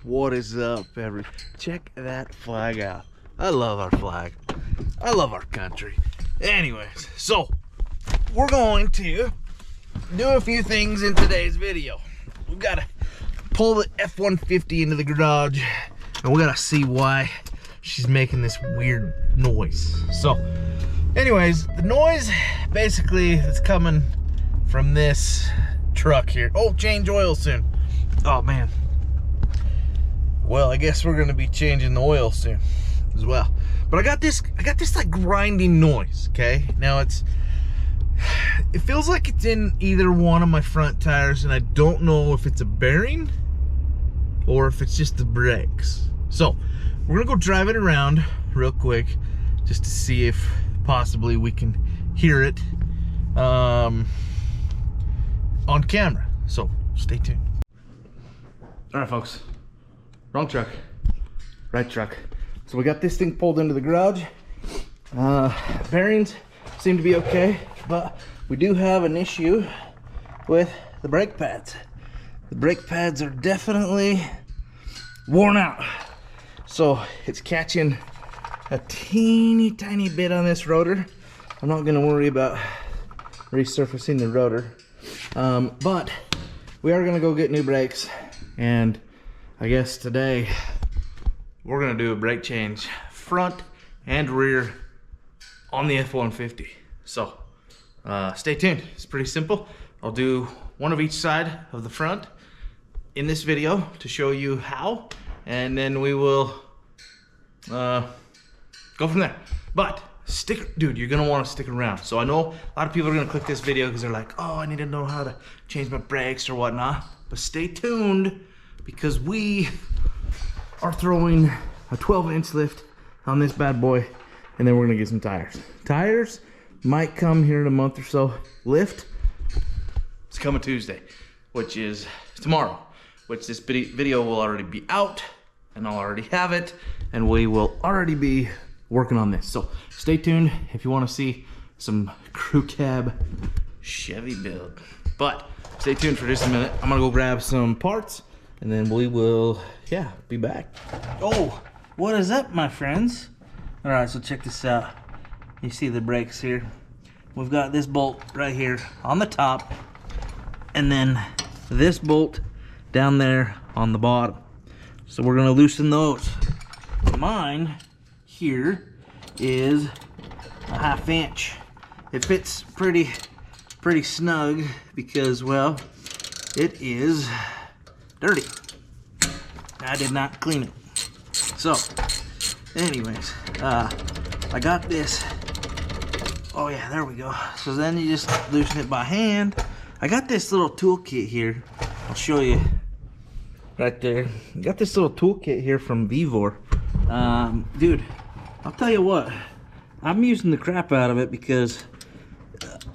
What is up, check that flag out. I love our flag. I love our country. Anyways, so we're going to do a few things in today's video. We've got to pull the F-150 into the garage, and we got to see why she's making this weird noise. So anyways, the noise basically is coming from this truck here. Oh, change oil soon. Oh man. Well, I guess we're gonna be changing the oil soon as well. But I got this like grinding noise, okay? Now it feels like it's in either one of my front tires, and I don't know if it's a bearing or if it's just the brakes. So we're gonna go drive it around real quick just to see if possibly we can hear it on camera. So stay tuned. All right, folks. Wrong truck, right truck. So we got this thing pulled into the garage. Bearings seem to be okay, but we do have an issue with the brake pads. The brake pads are definitely worn out. So it's catching a teeny tiny bit on this rotor. I'm not gonna worry about resurfacing the rotor, but we are gonna go get new brakes, and I guess today we're gonna do a brake change, front and rear, on the F-150. So stay tuned. It's pretty simple. I'll do one of each side of the front in this video to show you how, and then we will go from there. But dude, you're gonna want to stick around. So I know a lot of people are gonna click this video because they're like, oh, I need to know how to change my brakes or whatnot. But stay tuned, because we are throwing a 12-inch lift on this bad boy, and then we're gonna get some tires. Tires might come here in a month or so. Lift is coming Tuesday, which is tomorrow, which this video will already be out, and I'll already have it, and we will already be working on this. So stay tuned if you want to see some crew cab Chevy build. But stay tuned for just a minute. I'm gonna go grab some parts, and then we will, yeah, be back. Oh, what is up, my friends? All right, so check this out. You see the brakes here? We've got this bolt right here on the top, and then this bolt down there on the bottom. So we're gonna loosen those. Mine here is a 1/2 inch. It fits pretty snug because, well, it is dirty. I did not clean it. So anyways, I got this. Oh yeah, there we go. So then you just loosen it by hand. I got this little toolkit here. I'll show you right there. I got this little toolkit here from Vivor. Dude, I'll tell you what, I'm using the crap out of it because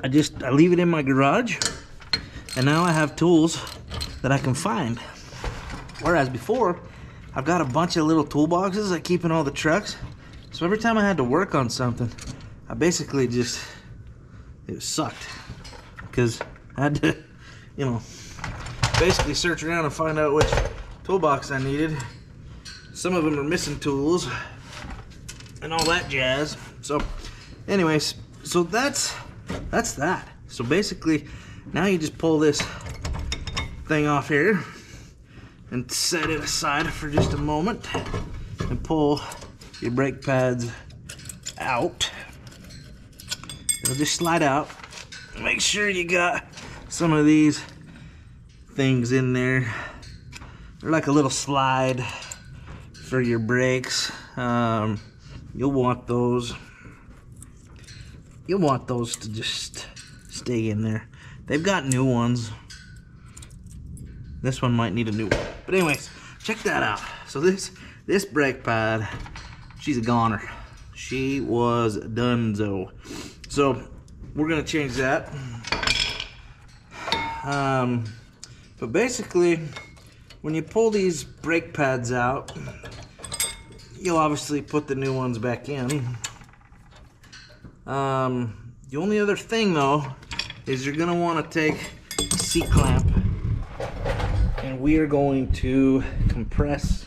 I leave it in my garage, and now I have tools that I can find. Whereas before, I've got a bunch of little toolboxes I keep in all the trucks. So every time I had to work on something, I basically just, it sucked. Because I had to, you know, basically search around and find out which toolbox I needed. Some of them are missing tools and all that jazz. So anyways, so that's that. So basically, now you just pull this thing off here and set it aside for just a moment and pull your brake pads out. It'll just slide out. Make sure you got some of these things in there. They're like a little slide for your brakes. You'll want those. You'll want those to just stay in there. They've got new ones. This one might need a new one. But anyways, check that out. So this brake pad, she's a goner. She was donezo. So we're gonna change that. But basically, when you pull these brake pads out, you'll obviously put the new ones back in. The only other thing though is you're gonna want to take a C-clamp and we are going to compress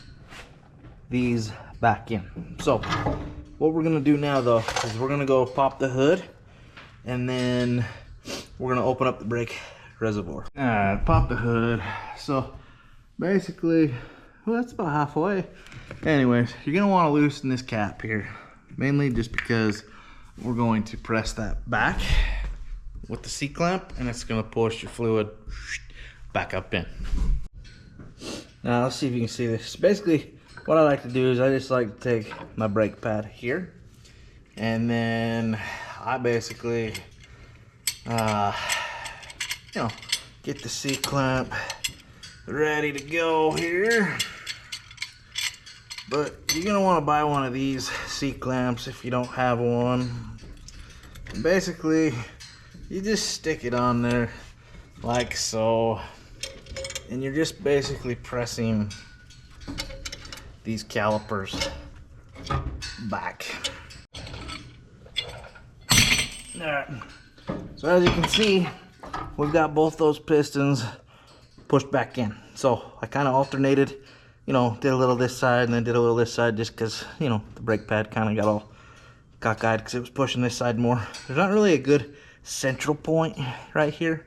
these back in. So what we're gonna do now though is we're gonna go pop the hood, and then we're gonna open up the brake reservoir. All right, pop the hood. So basically, well, that's about halfway. Anyways, you're gonna want to loosen this cap here, mainly just because we're going to press that back with the C-clamp, and it's gonna push your fluid back up in. Now let's see if you can see this. Basically, what I like to do is I just like to take my brake pad here, and then I basically, you know, get the C-clamp ready to go here. But you're gonna want to buy one of these C-clamps if you don't have one. And basically, you just stick it on there like so, and you're just basically pressing these calipers back. Alright, so as you can see, we've got both those pistons pushed back in. So I kind of alternated, you know, did a little this side and then did a little this side, just because, you know, the brake pad kind of got all cockeyed because it was pushing this side more. There's not really a good central point right here.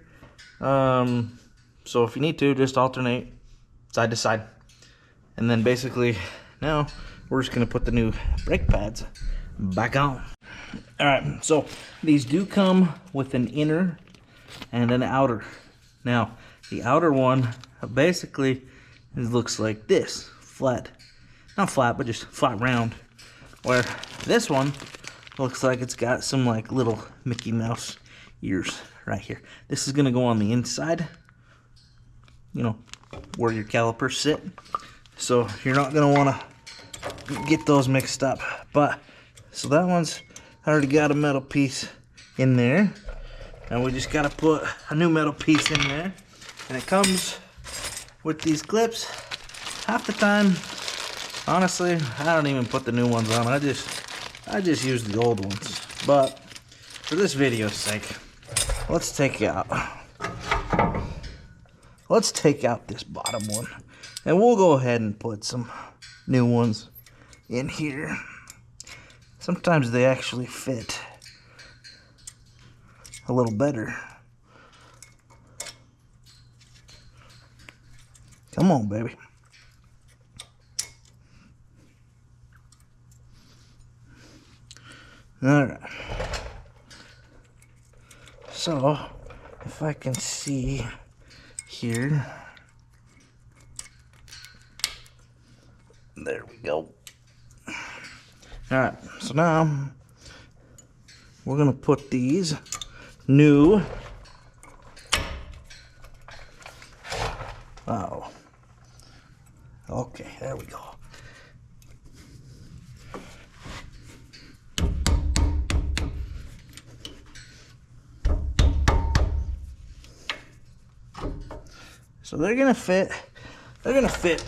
So if you need to, just alternate side to side. And then basically now we're just gonna put the new brake pads back on. All right, so these do come with an inner and an outer. Now the outer one basically looks like this, flat, not flat, but just flat round, where this one looks like it's got some like little Mickey Mouse ears right here. This is gonna go on the inside, you know, where your calipers sit. So you're not gonna wanna get those mixed up. But, so that one's already got a metal piece in there. And we just gotta put a new metal piece in there. And it comes with these clips. Half the time, honestly, I don't even put the new ones on. I just use the old ones. But for this video's sake, let's take out this bottom one, and we'll go ahead and put some new ones in here. Sometimes they actually fit a little better. Come on, baby. All right. So, if I can see here. There we go. All right, so now we're gonna put these new, oh, okay, there we go. So they're gonna fit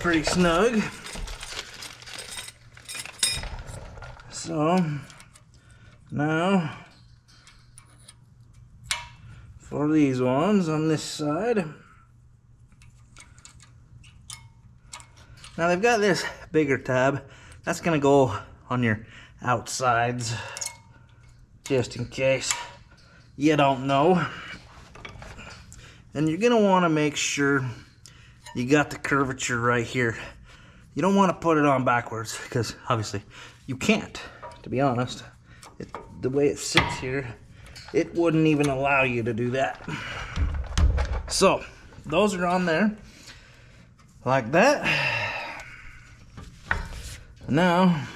pretty snug. So now for these ones on this side. Now they've got this bigger tab. That's gonna go on your outsides, just in case you don't know. And you're gonna wanna make sure you got the curvature right here. You don't wanna put it on backwards, because obviously you can't, to be honest. The way it sits here, it wouldn't even allow you to do that. So, those are on there, like that. Now,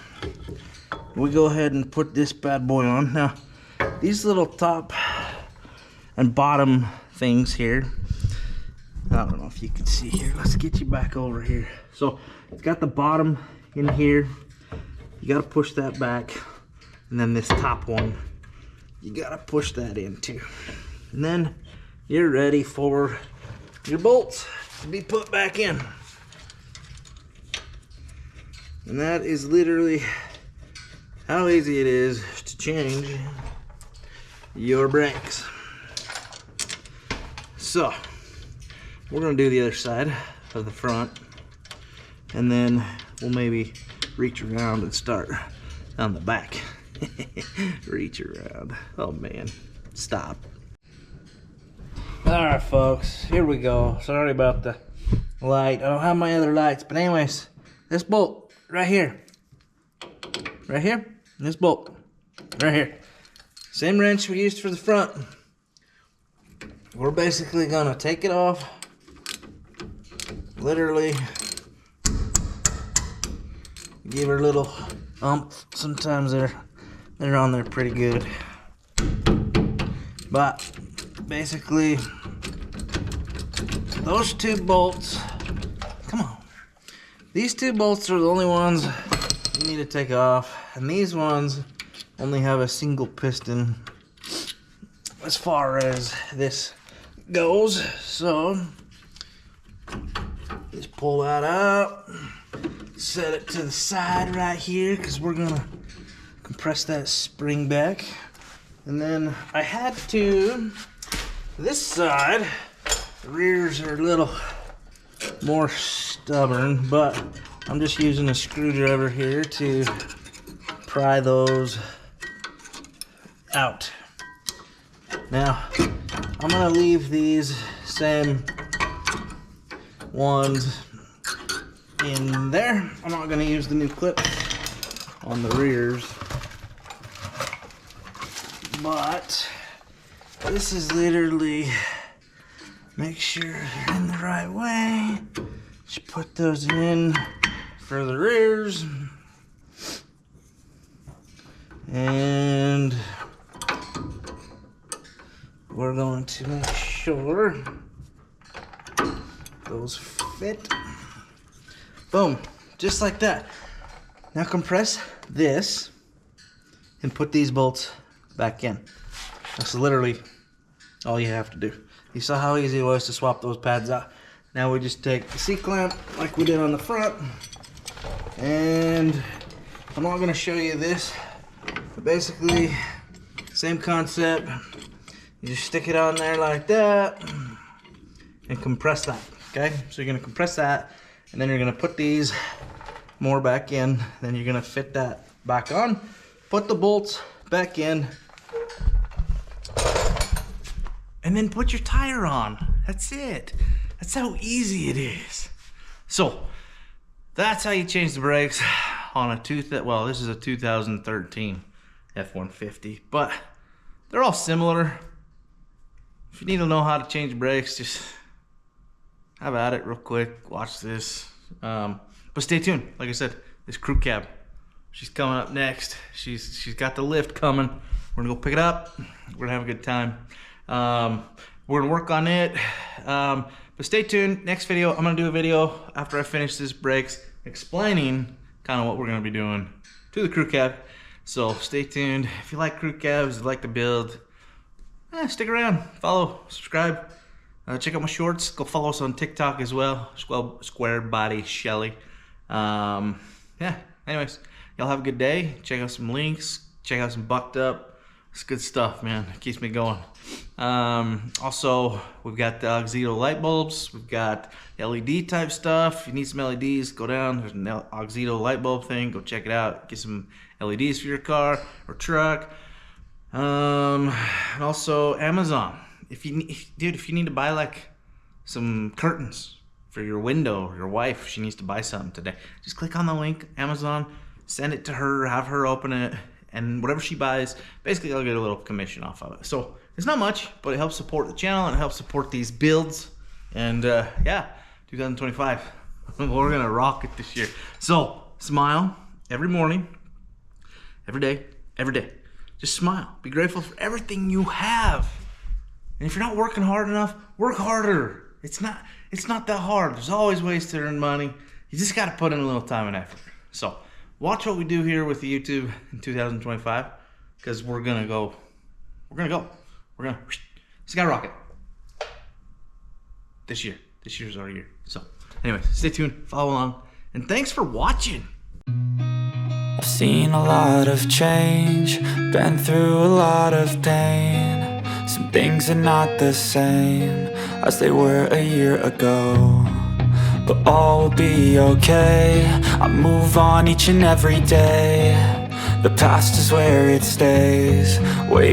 we go ahead and put this bad boy on. Now, these little top and bottom things here, I don't know if you can see here. Let's get you back over here. So, it's got the bottom in here. You gotta push that back. And then this top one, you gotta push that in too. And then you're ready for your bolts to be put back in. And that is literally how easy it is to change your brakes. So, we're gonna do the other side. of the front, and then we'll maybe reach around and start on the back. Reach around. Oh man, stop. All right, folks, here we go. Sorry about the light. I don't have my other lights, but anyways, this bolt right here, this bolt right here, same wrench we used for the front. We're basically gonna take it off, literally give her a little umph. Sometimes they're on there pretty good, but basically those two bolts, come on, these two bolts are the only ones you need to take off, and these ones only have a single piston as far as this goes. So just pull that out, set it to the side right here, because we're gonna compress that spring back. And then I had to, this side, the rears are a little more stubborn, but I'm just using a screwdriver here to pry those out. Now, I'm gonna leave these same ones in there. I'm not gonna use the new clip on the rears, but this is literally, make sure they're in the right way. Just put those in for the rears, and we're going to make sure those fit. Boom, just like that. Now compress this and put these bolts back in. That's literally all you have to do. You saw how easy it was to swap those pads out. Now we just take the C-clamp like we did on the front, and I'm not gonna show you this, but basically same concept. You just stick it on there like that and compress that, okay? So you're gonna compress that, and then you're gonna put these more back in, then you're gonna fit that back on, put the bolts back in, and then put your tire on. That's it. That's how easy it is. So that's how you change the brakes on a well, this is a 2013 F150, but they're all similar. If you need to know how to change brakes, just have at it real quick. Watch this. But stay tuned. Like I said, this crew cab, she's coming up next. She's got the lift coming. We're gonna go pick it up. We're gonna have a good time. We're gonna work on it. But stay tuned. Next video, I'm gonna do a video after I finish this brakes, explaining kind of what we're gonna be doing to the crew cab. So stay tuned. If you like crew cabs, you like the build, stick around, follow, subscribe, check out my shorts. Go follow us on TikTok as well, Square Body Shelly. Yeah, anyways, y'all have a good day. Check out some links, check out some Bucked Up. It's good stuff, man. It keeps me going. Also, we've got the Auxito light bulbs. We've got LED type stuff. If you need some LEDs, go down. There's an Auxito light bulb thing. Go check it out. Get some LEDs for your car or truck. And also Amazon. If you need to buy like some curtains for your window, or your wife, she needs to buy something today, just click on the link, Amazon, send it to her, have her open it, and whatever she buys, basically I'll get a little commission off of it. So it's not much, but it helps support the channel and it helps support these builds. And yeah, 2025, we're gonna rock it this year. So smile every morning, every day, every day. Just smile. Be grateful for everything you have. And if you're not working hard enough, work harder. It's not that hard. There's always ways to earn money. You just got to put in a little time and effort. So watch what we do here with the YouTube in 2025, because we're gonna go. We're gonna skyrocket this year. This year's our year. So anyways, stay tuned, follow along, and thanks for watching. I've seen a lot of change, been through a lot of pain. Some things are not the same as they were a year ago. but all will be okay. I move on each and every day. The past is where it stays. Wake